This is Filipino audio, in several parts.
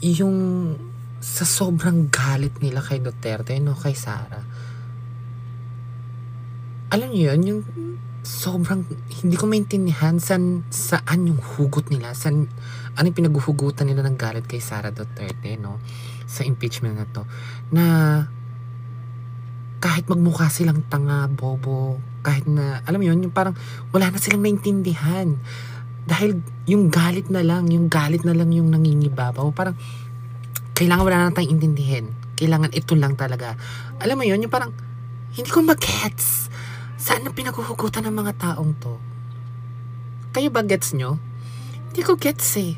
yung sa sobrang galit nila kay Duterte, no, kay Sara. Alam niyo yun, yung sobrang hindi ko maintindihan saan yung hugot nila, ano yung pinaghuhugutan nila ng galit kay Sara Duterte, no, sa impeachment na to, na kahit magmukha silang tanga, bobo, kahit na, alam mo yun, yung parang wala na silang maintindihan. Dahil yung galit na lang yung nangingibabaw. Parang, kailangan wala na tayong intindihin. Kailangan ito lang talaga. Alam mo yun, yung parang, hindi ko mag-gets. Saan ang pinaghuhugutan ng mga taong to? Kayo ba gets nyo? Hindi ko gets eh.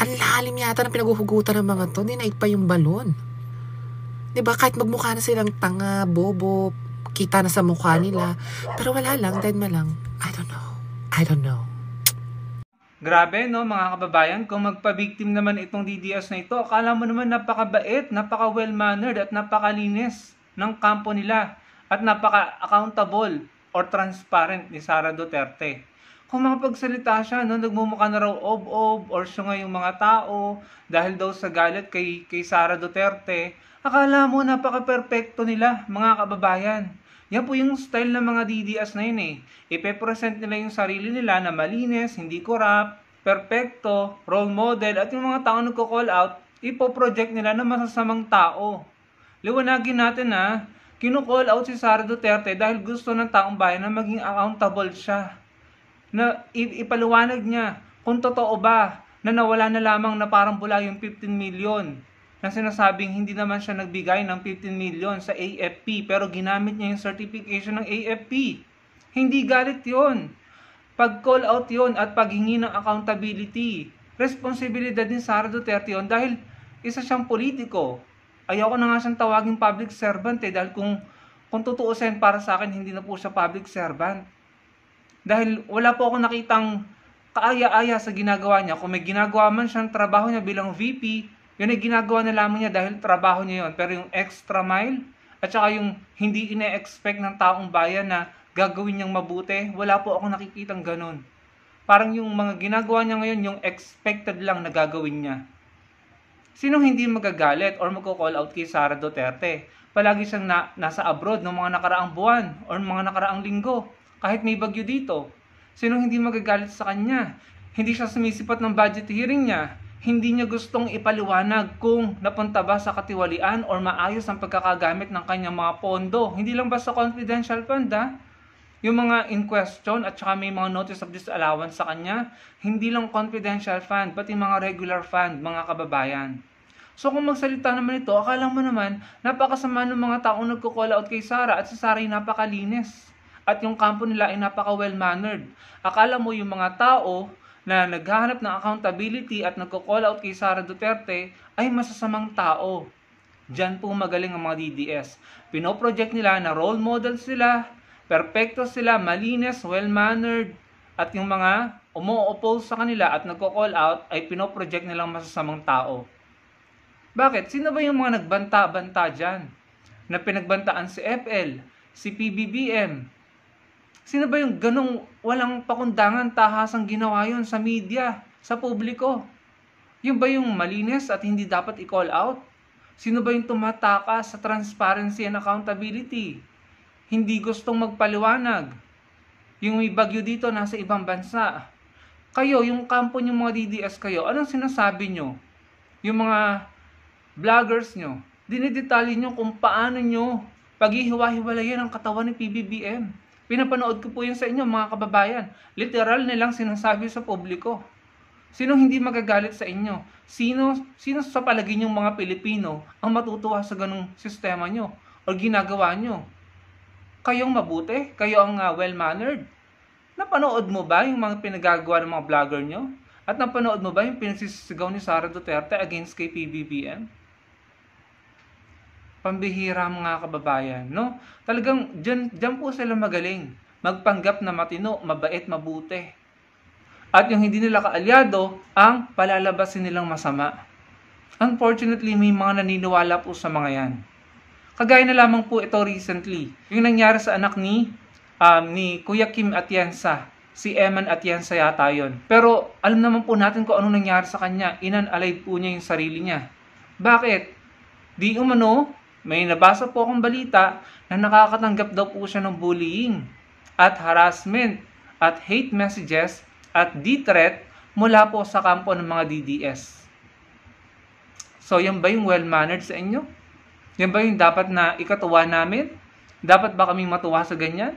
Ang lalim yata ng pinaghuhugutan ng mga to. Dinaig pa yung balon. Diba, kahit magmukha na silang tanga, bobo, kita na sa mukha nila, pero wala lang, dead ma lang. I don't know. Grabe, no, mga kababayan, kung magpa-victim naman itong DDS na ito, akala mo naman napakabait, napaka-well-mannered at napakalinis ng kampo nila at napaka-accountable or transparent ni Sara Duterte. Kung makapagsalita siya, no, nagmumukha na raw ob-ob or syunga yung mga tao dahil daw sa galit kay Sara Duterte, akala mo napaka-perfecto nila, mga kababayan. Yan po yung style ng mga DDS na yun eh. Ipe-present nila yung sarili nila na malinis, hindi corrupt, perfecto, role model, at yung mga tao nagko-call out, ipo-project nila na masasamang tao. Liwanagin natin na, kinu-call out si Sara Duterte dahil gusto ng taong bayan na maging accountable siya. Na ipaliwanag niya kung totoo ba na nawala na lamang na parang bula yung 15 million na sinasabing hindi naman siya nagbigay ng 15 million sa AFP pero ginamit niya yung certification ng AFP. Hindi galit yon. Pag-call out yon at paghingi ng accountability. Responsibilidad din Sara Duterte yon dahil isa siyang politiko. Ayoko na nga siyang tawaging public servant dahil kung tutuusin para sa akin hindi na po siya public servant. Dahil wala po ako nakitang kaaya-aya sa ginagawa niya. Kung may ginagawa man siyang trabaho niya bilang VP, yun ay ginagawa na lamang niya dahil trabaho niya yun. Pero yung extra mile at saka yung hindi ine-expect ng taong bayan na gagawin niyang mabuti, wala po ako nakikitang ganun. Parang yung mga ginagawa niya ngayon, yung expected lang na gagawin niya. Sinong hindi magagalit or magko-call out kay Sara Duterte? Palagi siyang nasa abroad ng mga nakaraang buwan or mga nakaraang linggo. Kahit may bagyo dito. Sinong hindi magagalit sa kanya? Hindi siya sumisipat ng budget hearing niya. Hindi niya gustong ipaliwanag kung napunta ba sa katiwalian or maayos ang pagkakagamit ng kanyang mga pondo. Hindi lang basta confidential fund Yung mga in question at saka may mga notice of disallowance sa kanya, hindi lang confidential fund, pati mga regular fund, mga kababayan. So kung magsalita naman ito, akala mo naman, napakasama ng mga taong nagko-call out kay Sara at si Sara ay napakalinis. At yung kampo nila ay napaka-well-mannered. Akala mo yung mga tao na naghahanap ng accountability at nagko-call out kay Sara Duterte ay masasamang tao. Diyan po magaling ang mga DDS. Pinoproject nila na role model sila, perfecto sila, malinis, well-mannered, at yung mga umo-oppose sa kanila at nagko-call out ay pinoproject nilang masasamang tao. Bakit? Sino ba yung mga nagbanta-banta dyan? Na pinagbantaan si FL, si PBBM, sino ba yung ganong walang pakundangan tahasang ginawa yun sa media, sa publiko? Yung ba yung malinis at hindi dapat i-call out? Sino ba yung tumatakas sa transparency and accountability? Hindi gustong magpaliwanag. Yung may bagyo dito nasa ibang bansa. Kayo, yung kampo nyo mga DDS kayo, anong sinasabi nyo? Yung mga vloggers nyo, dinidetalye nyo kung paano nyo paghihiwa-hiwalayan ang katawan ni PBBM. Pinapanood ko po yun sa inyo mga kababayan. Literal nilang sinasabi sa publiko. Sinong hindi magagalit sa inyo? Sino sa palagi nyong mga Pilipino ang matutuwa sa ganung sistema nyo o ginagawa nyo? Kayong mabuti? Kayo ang well-mannered? Napanood mo ba yung mga pinagagawa ng mga vlogger nyo? At napanood mo ba yung pinagsisigaw ni Sara Duterte against kay PBBM? Pambihira mga kababayan, no? Talagang dyan po sila magaling. Magpanggap na matino, mabait, mabuti. At yung hindi nila kaalyado, ang palalabasin nilang masama. Unfortunately, may mga naniniwala po sa mga yan. Kagaya na lamang po ito recently. Yung nangyari sa anak ni Kuya Kim Atienza. Si Eman Atienza yata yun. Pero alam naman po natin kung anong nangyari sa kanya. Inunalive po niya yung sarili niya. Bakit? Di umano, may nabasa po akong balita na nakakatanggap daw po siya ng bullying at harassment at hate messages at threat mula po sa kampo ng mga DDS. So, yan ba yung well-mannered sa inyo? Yan ba yung dapat na ikatuwa namin? Dapat ba kaming matuwa sa ganyan?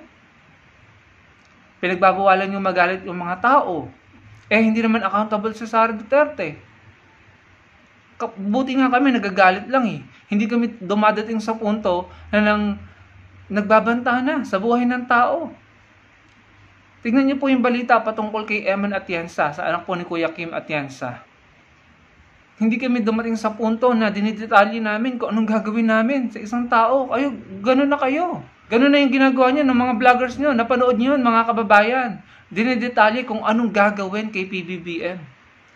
Pinagbabawalan yung magalit yung mga tao. Hindi naman accountable si Sara Duterte. Buti nga kami, nagagalit lang eh. Hindi kami dumadating sa punto na nagbabanta na sa buhay ng tao. Tingnan niyo po yung balita patungkol kay Eman Atienza, sa anak po ni Kuya Kim Atienza. Hindi kami dumating sa punto na dinidetalye namin kung anong gagawin namin sa isang tao. Ganun na kayo. Ganun na yung ginagawa niyo ng mga vloggers niyo. Napanood niyo yun, mga kababayan. Dinidetalye kung anong gagawin kay PBBM.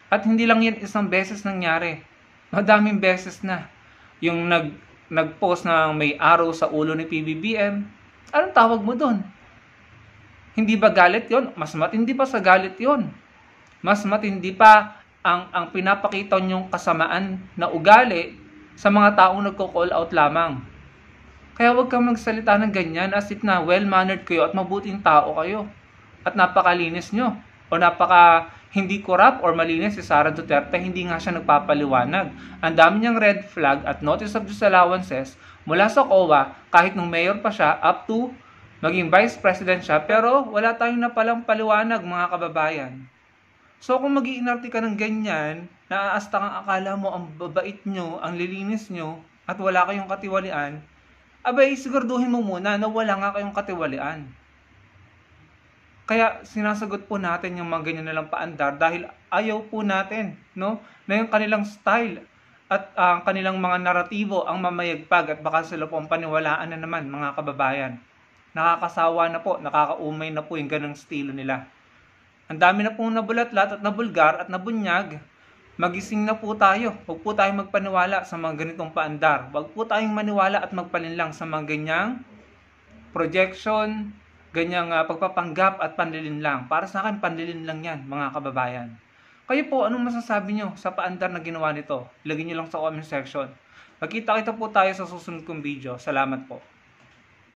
At hindi lang yan isang beses nangyari. Madaming beses na. Yung nag-post na may arrow sa ulo ni PBBM. Anong tawag mo doon? Hindi ba galit yon? Mas matindi pa sa galit yon. Mas matindi pa ang pinapakita niyong kasamaan na ugali sa mga taong nagko-call out lamang. Kaya huwag kang magsalita ng ganyan as if na well-mannered kayo at mabuting tao kayo. At napakalinis nyo. O hindi corrupt or malinis si Sara Duterte, hindi nga siya nagpapaliwanag. Ang dami niyang red flag at notice of disallowances mula sa COA kahit nung mayor pa siya up to maging vice president siya, pero wala tayong napalang paliwanag, mga kababayan. So kung mag-iinarte ka ng ganyan, naaasta kang akala mo ang babait nyo, ang lilinis nyo, at wala kayong katiwalian, abay siguraduhin mo muna na wala nga kayong katiwalian. Kaya sinasagot po natin yung mga ganyan na lang paandar dahil ayaw po natin, no? Na yung kanilang style at ang kanilang mga naratibo ang mamayagpag at baka sila po ang paniwalaan na naman, mga kababayan. Nakakasawa na po, nakakaumay na po yung ganang estilo nila. Ang dami na pong nabulatlat at nabulgar at nabunyag. Magising na po tayo. Huwag po tayong magpaniwala sa mga ganitong paandar. Huwag po tayong maniwala at magpalinlang sa mga ganyang projection, ganyang pagpapanggap at panlilinlang. Para sa akin, panlilinlang yan, mga kababayan. Kayo po, anong masasabi nyo sa paandar na ginawa nito? Ilagay nyo lang sa comment section. Magkita-kita po tayo sa susunod kong video. Salamat po.